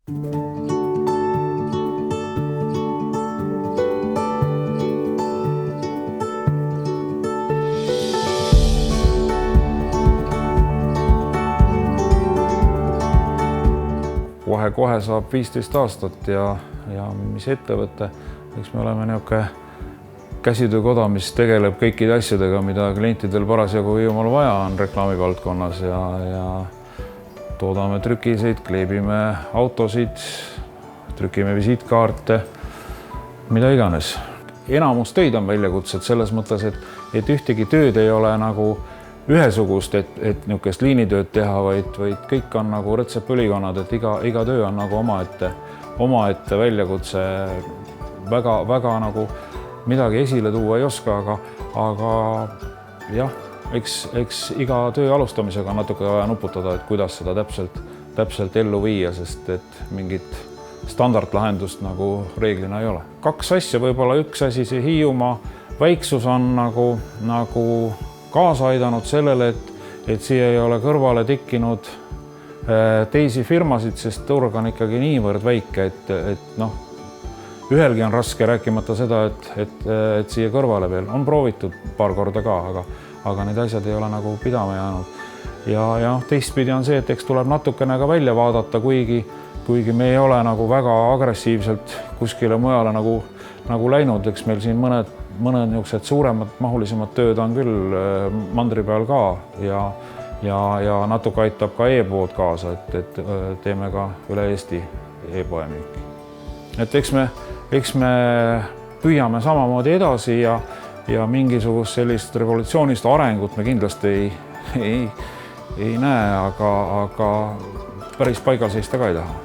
Kohe saab 15 aastat ja mis ettevõte, eks me oleme niisugune käsitöökoda, mis tegeleb kõikide asjadega, mida klientidel parasjagu Hiiumaal vaja on reklaamivaldkonnas ja toodame trükiseid, kleebime autosid, trükime visiitkaarte, mida iganes. Enamus töid on väljakutsed selles mõttes, et ühtegi tööd ei ole nagu ühesugust, et niisugust liinitööd teha, vaid kõik on nagu retseptpõlikonnad, et iga töö on nagu omaette väljakutse. Väga nagu midagi esile tuua ei oska, aga jah, eks iga töö alustamisega on natuke vaja nuputada, et kuidas seda täpselt ellu viia, sest et mingit standardlahendust nagu reeglina ei ole. Kaks asja, võib-olla üks asi, see Hiiumaa väiksus on nagu kaasa aidanud sellele, et siia ei ole kõrvale tikkinud teisi firmasid, sest turg on ikkagi niivõrd väike, et noh, ühelgi on raske, rääkimata seda, et siia kõrvale veel on proovitud paar korda ka, aga need asjad ei ole nagu pidama jäänud. Ja teistpidi on see, et eks tuleb natukene ka välja vaadata, kuigi me ei ole nagu väga agressiivselt kuskile mujale nagu läinud, eks meil siin mõned niisugused suuremad, mahulisemad tööd on küll mandri peal ka ja natuke aitab ka e-pood kaasa, et teeme ka üle Eesti e-poe müüki. Et eks me püüame samamoodi edasi ja mingisugust sellist revolutsioonist arengut me kindlasti ei näe, aga päris paigal seista ka ei taha.